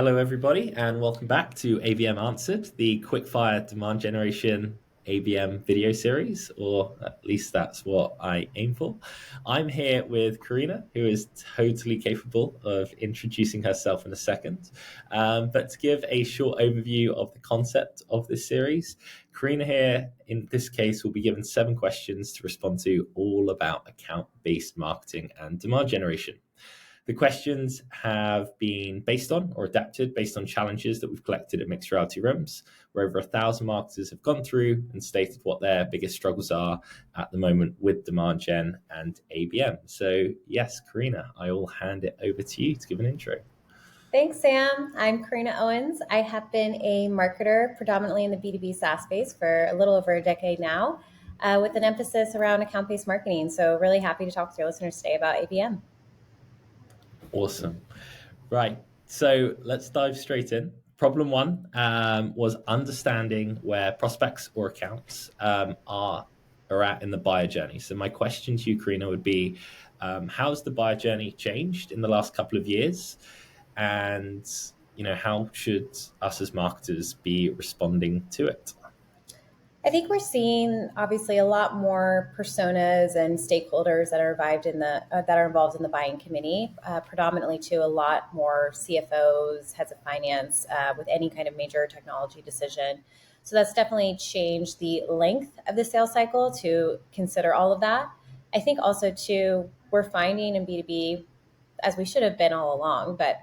Hello, everybody, and welcome back to ABM Answered, the quickfire demand generation ABM video series, or at least that's what I aim for. I'm here with Corrina, who is totally capable of introducing herself in a second. But to give a short overview of the concept of this series, Corrina here, in this case, will be given 7 questions to respond to, all about account-based marketing and demand generation. The questions have been based on or adapted based on challenges that we've collected at Mixed Reality Rooms, where over 1,000 marketers have gone through and stated what their biggest struggles are at the moment with Demand Gen and ABM. So yes, Corrina, I will hand it over to you to give an intro. Thanks, Sam. I'm Corrina Owens. I have been a marketer predominantly in the B2B SaaS space for a little over a decade now, with an emphasis around account-based marketing. So really happy to talk to your listeners today about ABM. Awesome. Right. So let's dive straight in. Problem one was understanding where prospects or accounts are at in the buyer journey. So my question to you, Corrina, would be, how's the buyer journey changed in the last couple of years? And, how should us as marketers be responding to it? I think we're seeing obviously a lot more personas and stakeholders that are involved in the buying committee, predominantly to a lot more CFOs, heads of finance, with any kind of major technology decision. So that's definitely changed the length of the sales cycle to consider all of that. I think also too, we're finding in B2B, as we should have been all along, but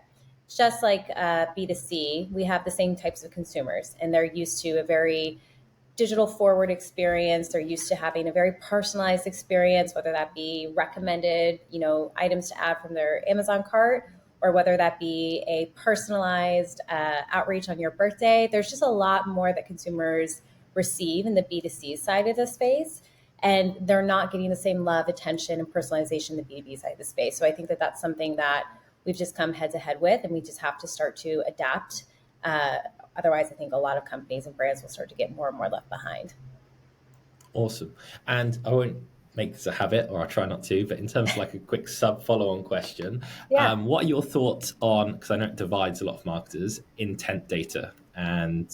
just like B2C, we have the same types of consumers, and they're used to a very digital forward experience. They're used to having a very personalized experience, whether that be recommended, items to add from their Amazon cart, or whether that be a personalized outreach on your birthday. There's just a lot more that consumers receive in the B2C side of the space, and they're not getting the same love, attention, and personalization in the B2B side of the space. So I think that that's something that we've just come head to head with, and we just have to start to adapt. Otherwise, I think a lot of companies and brands will start to get more and more left behind. Awesome. And I won't make this a habit, or I'll try not to, but in terms of like a quick sub follow-on question, Yeah. what are your thoughts on, because I know it divides a lot of marketers, intent data and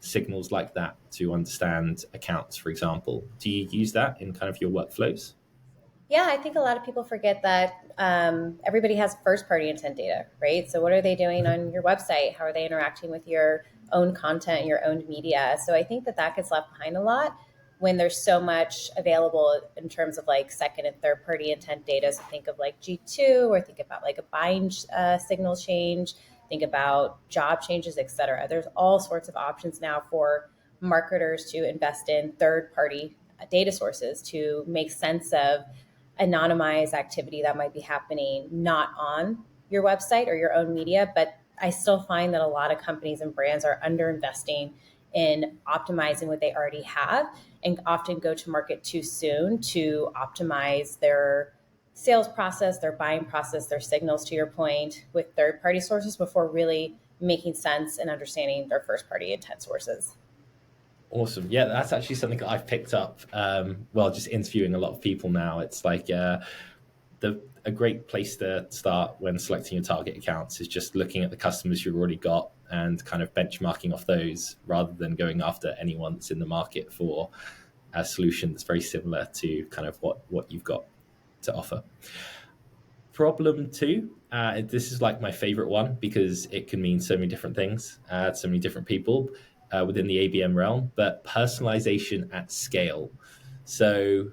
signals like that to understand accounts, for example? Do you use that in kind of your workflows? Yeah, I think a lot of people forget that everybody has first-party intent data, right? So what are they doing on your website? How are they interacting with your own content, your own media? So I think that that gets left behind a lot when there's so much available in terms of like second and third-party intent data. So think of like G2, or think about like a buying signal change, think about job changes, et cetera. There's all sorts of options now for marketers to invest in third-party data sources to make sense of anonymized activity that might be happening not on your website or your own media. But I still find that a lot of companies and brands are underinvesting in optimizing what they already have, and often go to market too soon to optimize their sales process, their buying process, their signals, to your point, with third-party sources before really making sense and understanding their first-party intent sources. Awesome. Yeah, that's actually something that I've picked up just interviewing a lot of people now. It's like a great place to start when selecting your target accounts is just looking at the customers you've already got and kind of benchmarking off those, rather than going after anyone that's in the market for a solution that's very similar to kind of what you've got to offer. Problem two, this is like my favorite one because it can mean so many different things to so many different people within the ABM realm, but personalization at scale. So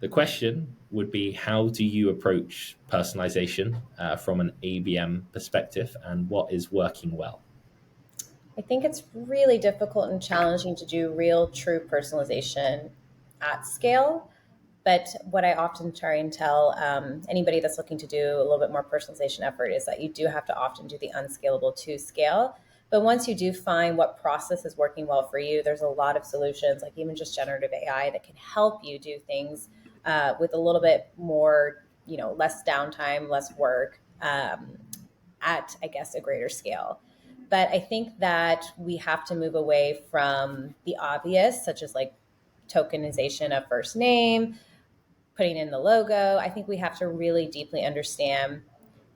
the question would be, how do you approach personalization from an ABM perspective, and what is working well? I think it's really difficult and challenging to do real, true personalization at scale. But what I often try and tell anybody that's looking to do a little bit more personalization effort is that you do have to often do the unscalable to scale. But once you do find what process is working well for you, there's a lot of solutions, like even just generative AI, that can help you do things with a little bit more, less downtime, less work, at, I guess, a greater scale. But I think that we have to move away from the obvious, such as like tokenization of first name, putting in the logo. I think we have to really deeply understand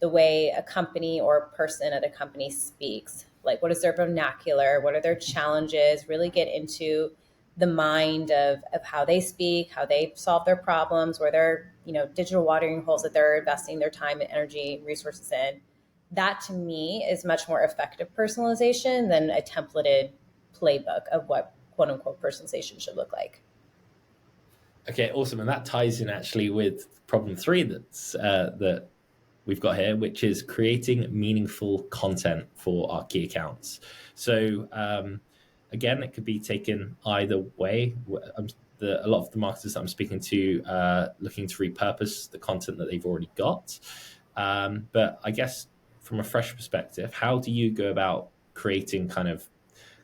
the way a company or a person at a company speaks. Like, what is their vernacular? What are their challenges? Really get into the mind of how they speak, how they solve their problems, where their, digital watering holes that they're investing their time and energy and resources in. That to me is much more effective personalization than a templated playbook of what quote unquote personalization should look like. Okay, awesome. And that ties in actually with problem three that we've got here, which is creating meaningful content for our key accounts. So again, it could be taken either way. A lot of the marketers that I'm speaking to looking to repurpose the content that they've already got. But I guess from a fresh perspective, how do you go about creating kind of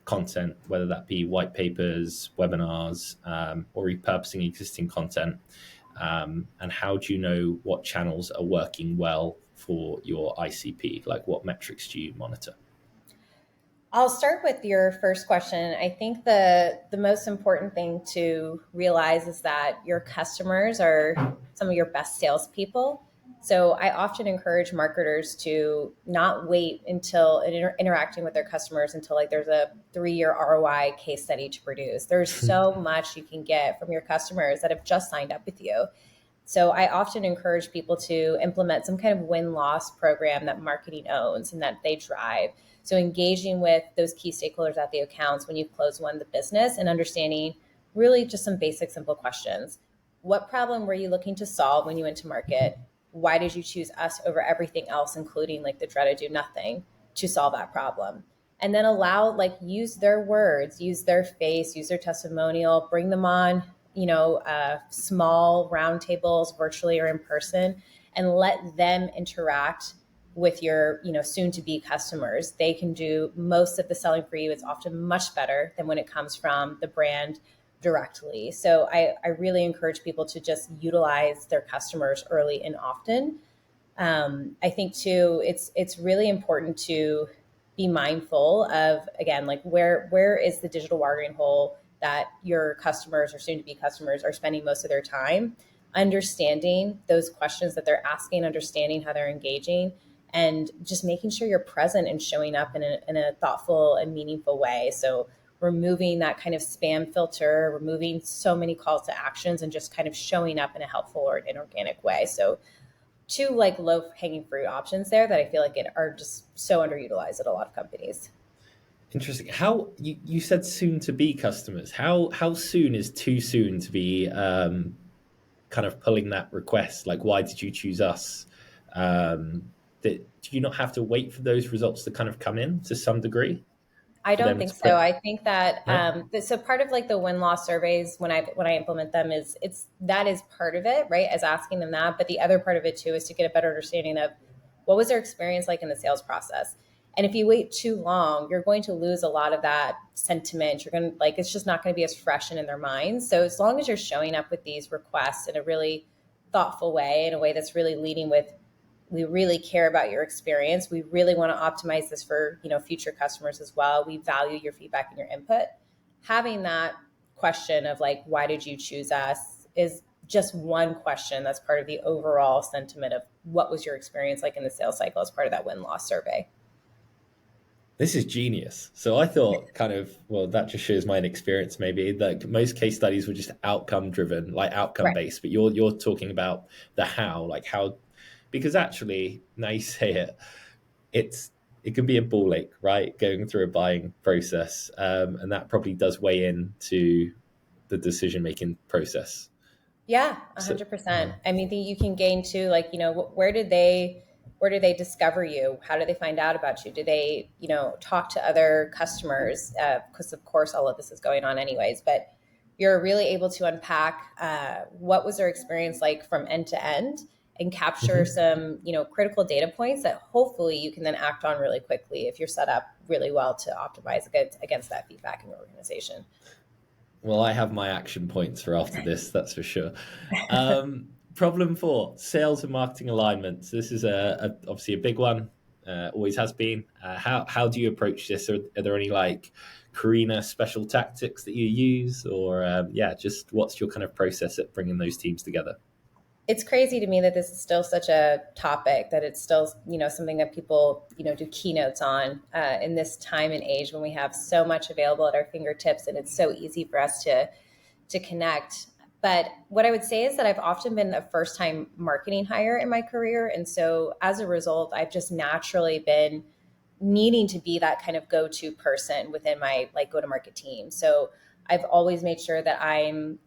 content, whether that be white papers, webinars, or repurposing existing content? And how do you know what channels are working well for your ICP? Like, what metrics do you monitor? I'll start with your first question. I think the most important thing to realize is that your customers are some of your best salespeople. So I often encourage marketers to not wait until interacting with their customers until like there's a 3-year ROI case study to produce. There's so much you can get from your customers that have just signed up with you. So I often encourage people to implement some kind of win-loss program that marketing owns and that they drive. So engaging with those key stakeholders at the accounts when you've closed won the business and understanding really just some basic, simple questions. What problem were you looking to solve when you went to market? Why did you choose us over everything else, including like the dreaded do nothing, to solve that problem? And then use their words, use their face, use their testimonial, bring them on, small roundtables virtually or in person, and let them interact with your, soon to be customers. They can do most of the selling for you. It's often much better than when it comes from the brand directly. So I really encourage people to just utilize their customers early and often. I think too, it's really important to be mindful of, again, like where is the digital watering hole that your customers or soon to be customers are spending most of their time. Understanding those questions that they're asking, understanding how they're engaging, and just making sure you're present and showing up in a thoughtful and meaningful way. So removing that kind of spam filter, removing so many calls to actions, and just kind of showing up in a helpful or an organic way. So two like low hanging fruit options there that I feel like are just so underutilized at a lot of companies. Interesting. How you said soon to be customers? How soon is too soon to be kind of pulling that request? Like, why did you choose us? Do you not have to wait for those results to kind of come in to some degree I for don't them think to so. print? I think that No. so part of like the win loss surveys when I implement them is it's that is part of it, right? As asking them that, but the other part of it too is to get a better understanding of what was their experience like in the sales process. And if you wait too long, you're going to lose a lot of that sentiment. You're going to like it's just not going to be as fresh and in their minds. So as long as you're showing up with these requests in a really thoughtful way, in a way that's really leading with we really care about your experience. We really want to optimize this for, future customers as well. We value your feedback and your input. Having that question of like, why did you choose us is just one question that's part of the overall sentiment of what was your experience like in the sales cycle as part of that win-loss survey. This is genius. So I thought kind of, well, that just shows my inexperience maybe. Like most case studies were just outcome driven, like outcome Right. based, but you're talking about the how, like how, because actually now you say it, it can be a ball ache, right? Going through a buying process. And that probably does weigh into the decision making process. Yeah, So 100%. I mean, you can gain too, like, where did they discover you? How did they find out about you? Do they, talk to other customers? Because of course, all of this is going on anyways, but you're really able to unpack what was their experience like from end to end and capture mhm. some, critical data points that hopefully you can then act on really quickly if you're set up really well to optimize against that feedback in your organization. Well, I have my action points for after this, that's for sure. Problem four: sales and marketing alignments. This is obviously a big one. Always has been. How do you approach this? Are there any like Corrina special tactics that you use, or yeah, just what's your kind of process at bringing those teams together? It's crazy to me that this is still such a topic, that it's still, something that people, do keynotes on in this time and age when we have so much available at our fingertips and it's so easy for us to connect. But what I would say is that I've often been a first time marketing hire in my career. And so as a result, I've just naturally been needing to be that kind of go-to person within my like go-to-market team. So I've always made sure that I'm,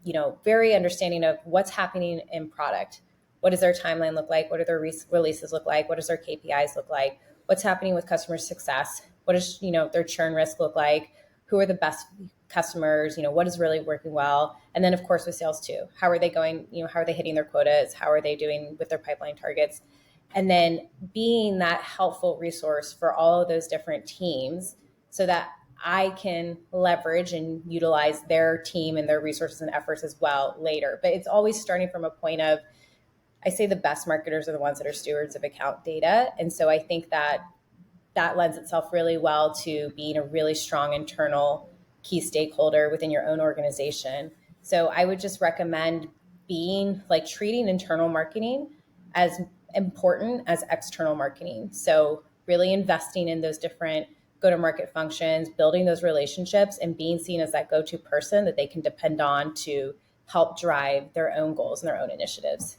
very understanding of what's happening in product. What does their timeline look like? What do their releases look like? What does their KPIs look like? What's happening with customer success? What does, their churn risk look like? Who are the best customers? What is really working well? And then of course with sales too. How are they going? How are they hitting their quotas? How are they doing with their pipeline targets? And then being that helpful resource for all of those different teams so that I can leverage and utilize their team and their resources and efforts as well later. But it's always starting from a point of, I say the best marketers are the ones that are stewards of account data. And so I think that lends itself really well to being a really strong internal key stakeholder within your own organization. So I would just recommend being like treating internal marketing as important as external marketing. So really investing in those different go-to-market functions, building those relationships and being seen as that go-to person that they can depend on to help drive their own goals and their own initiatives.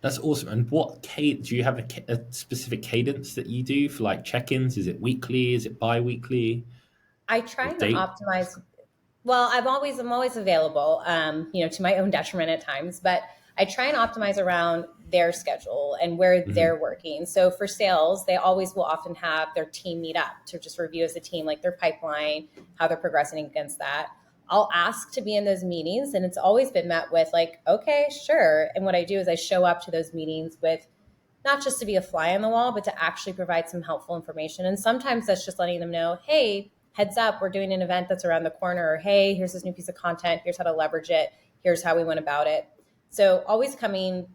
That's awesome. And do you have a specific cadence that you do for like check-ins? Is it weekly? Is it bi-weekly? I Or try and date? optimize. Well, I'm always available, to my own detriment at times, but I try and optimize around their schedule and where Hmm. they're working. So for sales, they always will often have their team meet up to just review as a team, like their pipeline, how they're progressing against that. I'll ask to be in those meetings, and it's always been met with like, okay, sure. And what I do is I show up to those meetings with not just to be a fly on the wall, but to actually provide some helpful information. And sometimes that's just letting them know, hey, heads up, we're doing an event that's around the corner, or hey, here's this new piece of content, here's how to leverage it, here's how we went about it. So always coming,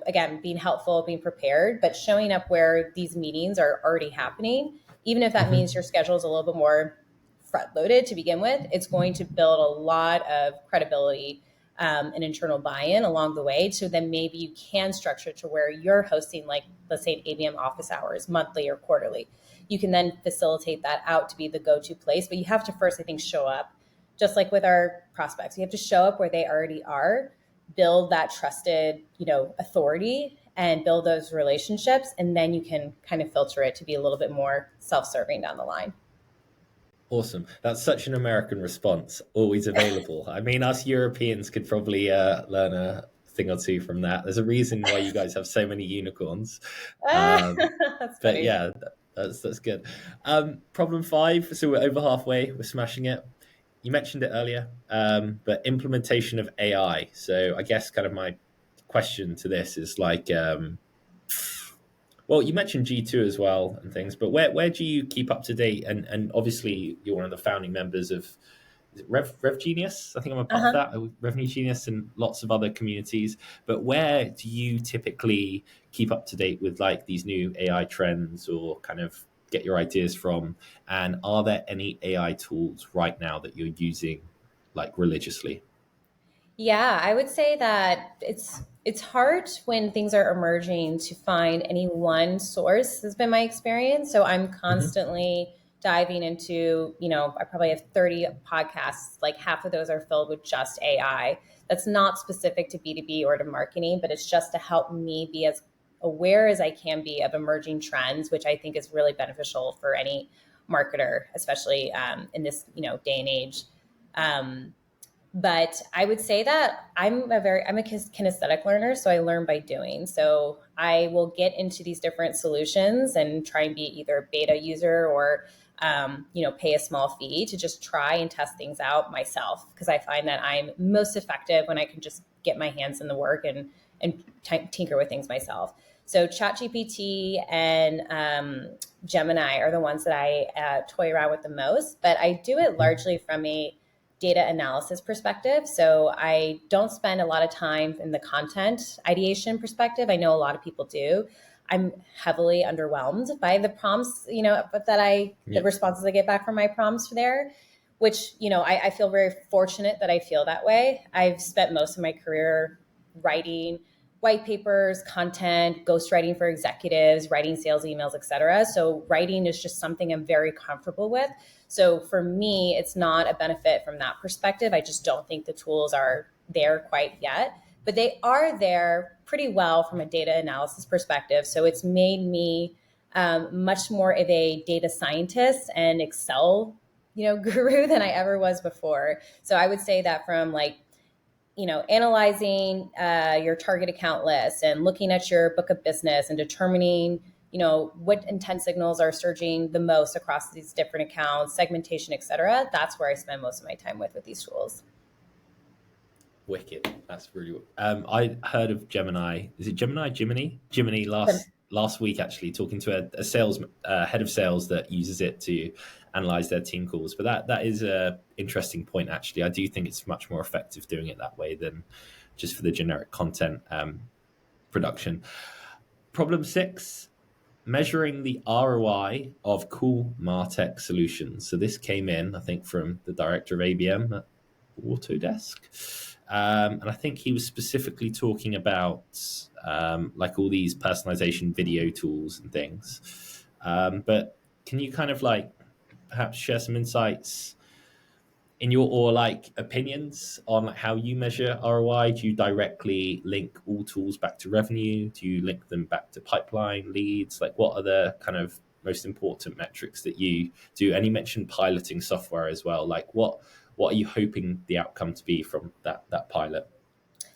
again, being helpful, being prepared, but showing up where these meetings are already happening, even if that means Hmm. your schedule is a little bit more front loaded to begin with, it's going to build a lot of credibility and internal buy-in along the way. So then maybe you can structure to where you're hosting, like, let's say an ABM office hours monthly or quarterly. You can then facilitate that out to be the go-to place, but you have to first, I think, show up. Just like with our prospects, you have to show up where they already are, build that trusted, authority, and build those relationships, and then you can kind of filter it to be a little bit more self-serving down the line. Awesome. That's such an American response. Always available. I mean, us Europeans could probably learn a thing or two from that. There's a reason why you guys have so many unicorns. Um, That's but funny. yeah, that's good. Problem five. So we're over halfway. We're smashing it. You mentioned it earlier, but implementation of AI. So I guess kind of my question to this is like, well, you mentioned G2 as well and things, but where do you keep up to date? And obviously you're one of the founding members of, is it Rev Genius? I think I'm a part of Uh-huh. that, Revenue Genius and lots of other communities. But where do you typically keep up to date with like these new AI trends or kind of get your ideas from? And are there any AI tools right now that you're using like religiously? Yeah, I would say that it's hard when things are emerging to find any one source, has been my experience. So I'm Hmm. constantly diving into, I probably have 30 podcasts, like half of those are filled with just AI. That's not specific to B2B or to marketing, but it's just to help me be as aware as I can be of emerging trends, which I think is really beneficial for any marketer, especially in this, day and age. Um, but I would say that I'm a kinesthetic learner, so I learn by doing. So I will get into these different solutions and try and be either a beta user or pay a small fee to just try and test things out myself, because I find that I'm most effective when I can just get my hands in the work and tinker with things myself. So ChatGPT and Gemini are the ones that I toy around with the most, but I do it largely from a data analysis perspective. So I don't spend a lot of time in the content ideation perspective. I know a lot of people do. I'm heavily underwhelmed by the prompts, but the Yeah. responses I get back from my prompts there, which, I feel very fortunate that I feel that way. I've spent most of my career writing white papers, content, ghostwriting for executives, writing sales emails, etc. So writing is just something I'm very comfortable with. So for me, it's not a benefit from that perspective. I just don't think the tools are there quite yet, but they are there pretty well from a data analysis perspective. So it's made me much more of a data scientist and Excel, guru than I ever was before. So I would say that from like, analyzing your target account list and looking at your book of business and determining, what intent signals are surging the most across these different accounts, segmentation, et cetera. That's where I spend most of my time with these tools. Wicked. That's really. I heard of Gemini. Is it Gemini? Gemini last week actually talking to a sales head of sales that uses it to analyze their team calls. But that is a interesting point actually. I do think it's much more effective doing it that way than just for the generic content production. Problem 6. Measuring the ROI of cool MarTech solutions. So this came in, I think, from the director of ABM at Autodesk. And I think he was specifically talking about like all these personalization video tools and things. But can you kind of like perhaps share some insights in your or like opinions on like how you measure ROI? Do you directly link all tools back to revenue? Do you link them back to pipeline leads? Like what are the kind of most important metrics that you do? And you mentioned piloting software as well. Like what are you hoping the outcome to be from that pilot?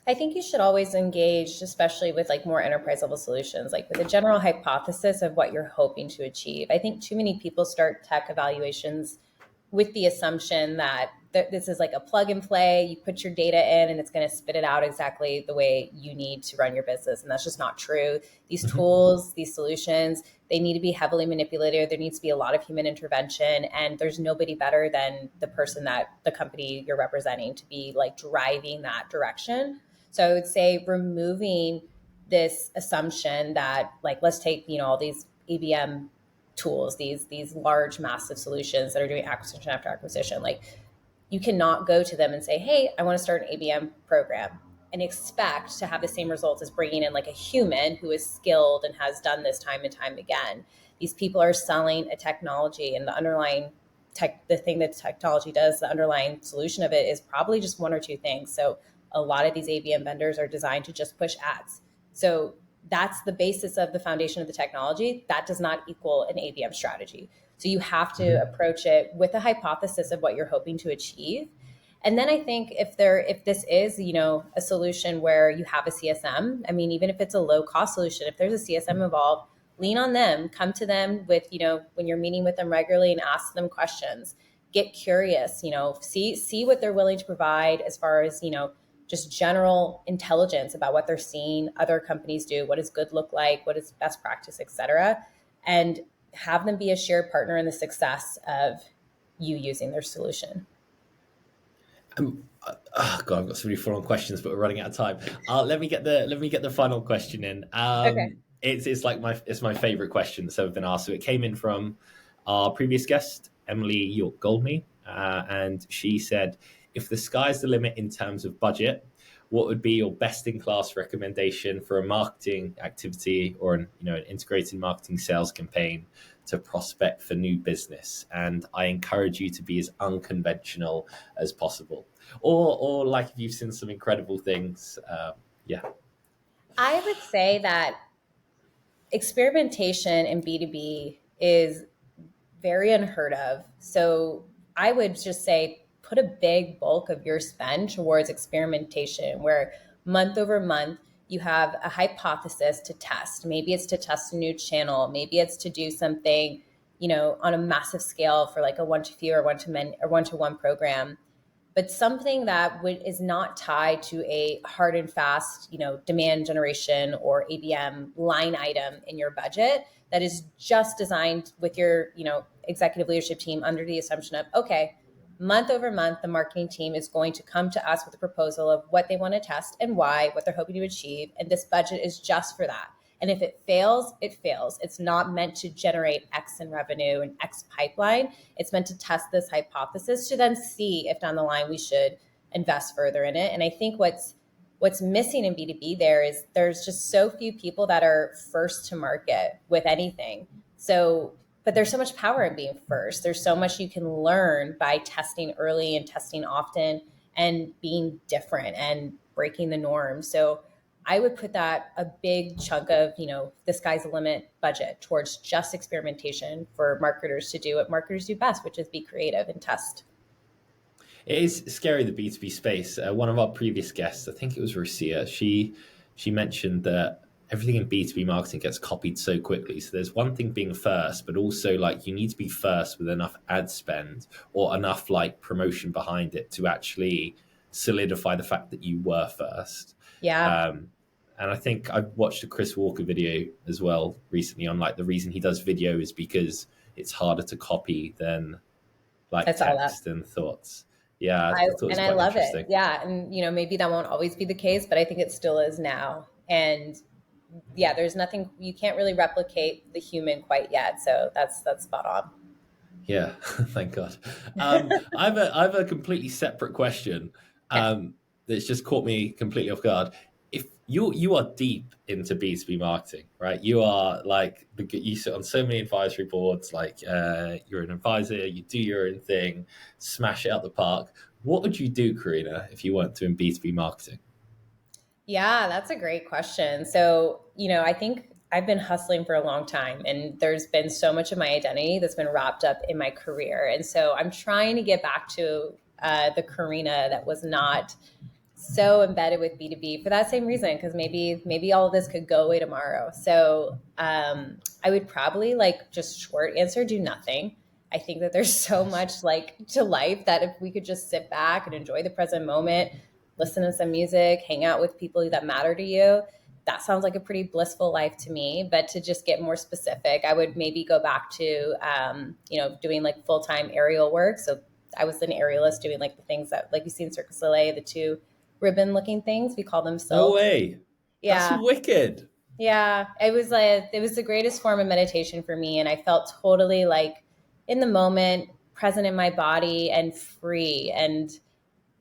I think you should always engage, especially with like more enterprise level solutions, like with a general hypothesis of what you're hoping to achieve. I think too many people start tech evaluations with the assumption that this is like a plug and play. You put your data in and it's going to spit it out exactly the way you need to run your business. And that's just not true. These tools, these solutions, they need to be heavily manipulated. There needs to be a lot of human intervention. And there's nobody better than the person that the company you're representing to be like driving that direction. So I would say removing this assumption that like, let's take, all these ABM tools, these large, massive solutions that are doing acquisition after acquisition. Like you cannot go to them and say, hey, I want to start an ABM program and expect to have the same results as bringing in like a human who is skilled and has done this time and time again. These people are selling a technology and the underlying the thing that technology does, the underlying solution of it is probably just one or two things. So a lot of these ABM vendors are designed to just push ads. So that's the basis of the foundation of the technology. That does not equal an ABM strategy. So you have to approach it with a hypothesis of what you're hoping to achieve. And then I think if this is, a solution where you have a CSM, I mean, even if it's a low cost solution, if there's a CSM involved, lean on them, come to them with, when you're meeting with them regularly and ask them questions, get curious, see what they're willing to provide as far as, just general intelligence about what they're seeing other companies do, what does good look like, what is best practice, et cetera, and have them be a shared partner in the success of you using their solution. Oh God, I've got so many follow-on questions, but we're running out of time. Let me get the final question in. Okay. It's like it's my favorite question that's ever been asked. So it came in from our previous guest, Emily York Goldme, and she said, "If the sky's the limit in terms of budget, what would be your best-in-class recommendation for a marketing activity or an integrated marketing sales campaign to prospect for new business?" And I encourage you to be as unconventional as possible, or like if you've seen some incredible things, yeah. I would say that experimentation in B2B is very unheard of. So I would just say put a big bulk of your spend towards experimentation where month over month you have a hypothesis to test. Maybe it's to test a new channel. Maybe it's to do something, on a massive scale for like a one to few or one to many or one to one program, but something that is not tied to a hard and fast, demand generation or ABM line item in your budget that is just designed with your, executive leadership team under the assumption of, okay, month over month, the marketing team is going to come to us with a proposal of what they want to test and why, what they're hoping to achieve. And this budget is just for that. And if it fails, it fails. It's not meant to generate X in revenue and X pipeline. It's meant to test this hypothesis to then see if down the line we should invest further in it. And I think what's what's missing in B2B there is there's just so few people that are first to market with anything. So, but there's so much power in being first. There's so much you can learn by testing early and testing often and being different and breaking the norm. So I would put that a big chunk of, the sky's the limit budget towards just experimentation for marketers to do what marketers do best, which is be creative and test. It is scary, the B2B space. One of our previous guests, I think it was Rusia, she mentioned that everything in B2B marketing gets copied so quickly. So there's one thing being first, but also like you need to be first with enough ad spend or enough like promotion behind it to actually solidify the fact that you were first. Yeah, Um, and I think I watched a Chris Walker video as well recently on like the reason he does video is because it's harder to copy than like I saw that. text and thoughts. Yeah, I I thought it was and I quite love it. interesting. Yeah, and maybe that won't always be the case, but I think it still is now. And yeah, there's nothing you can't really replicate the human quite yet. So that's spot on. Yeah, thank God. I have a completely separate question Okay. that's just caught me completely off guard. If you are deep into B2B marketing, right? You are like you sit on so many advisory boards. Like you're an advisor, you do your own thing, smash it out the park. What would you do, Karina, if you weren't doing B2B marketing? Yeah, that's a great question. So, I think I've been hustling for a long time, and there's been so much of my identity that's been wrapped up in my career. And so I'm trying to get back to the Corrina that was not so embedded with B2B for that same reason, because maybe all of this could go away tomorrow. So I would probably, like, just short answer, do nothing. I think that there's so Nice. much like to life that if we could just sit back and enjoy the present moment, listen to some music, hang out with people that matter to you, that sounds like a pretty blissful life to me. But to just get more specific, I would maybe go back to doing like full-time aerial work. So I was an aerialist doing like the things that like you see in Cirque du Soleil, the two ribbon looking things, we call them No silks. way. That's Yeah, wicked. yeah, it was the greatest form of meditation for me, and I felt totally like in the moment, present in my body and free, and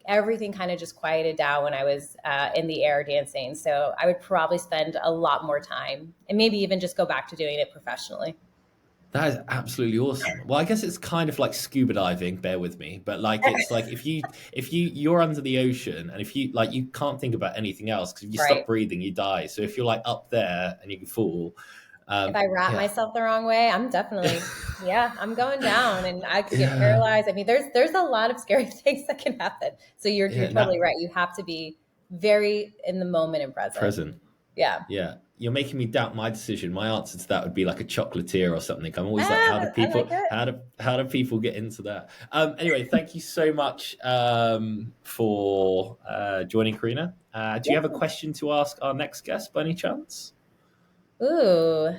everything kind of just quieted down when I was in the air dancing. So I would probably spend a lot more time and maybe even just go back to doing it professionally. That is absolutely awesome. Well, I guess it's kind of like scuba diving, bear with me, but like it's like if you're under the ocean and if you like you can't think about anything else because if you stop Right. breathing, you die. So if you're like up there and you can fall, If I wrap yeah. myself the wrong way, I'm definitely, yeah, I'm going down and I could get Yeah. paralyzed. I mean, there's a lot of scary things that can happen. So you're Yeah, totally not right. You have to be very in the moment and present. present. Yeah. Yeah. You're making me doubt my decision. My answer to that would be like a chocolatier or something. I'm always like, I like it. how do people get into that? Anyway, thank you so much for joining, Karina. Do you have a Yeah. question to ask our next guest by any chance? Ooh,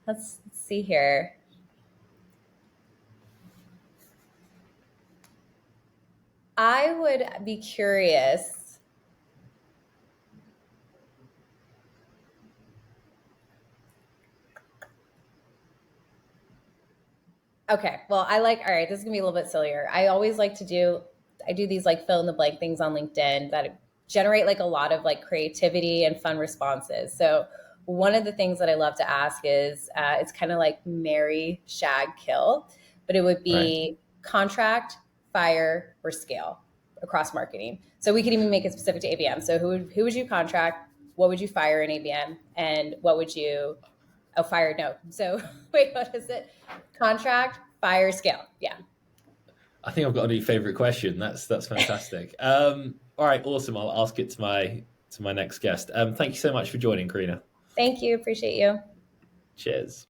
let's see here. I would be curious. Okay, well, all right, this is gonna be a little bit sillier. I do these like fill in the blank things on LinkedIn that generate like a lot of like creativity and fun responses. So one of the things that I love to ask is it's kind of like marry, shag, kill, but it would Right. be contract, fire, or scale across marketing. So we could even make it specific to ABM. So who would you contract? What would you fire in ABM? And what would you Oh, fire, no. So wait, what is it? Contract, fire, scale. Yeah. I think I've got a new favorite question. That's fantastic. All right, awesome. I'll ask it to my next guest. Thank you so much for joining, Karina. Thank you. Appreciate you. Cheers.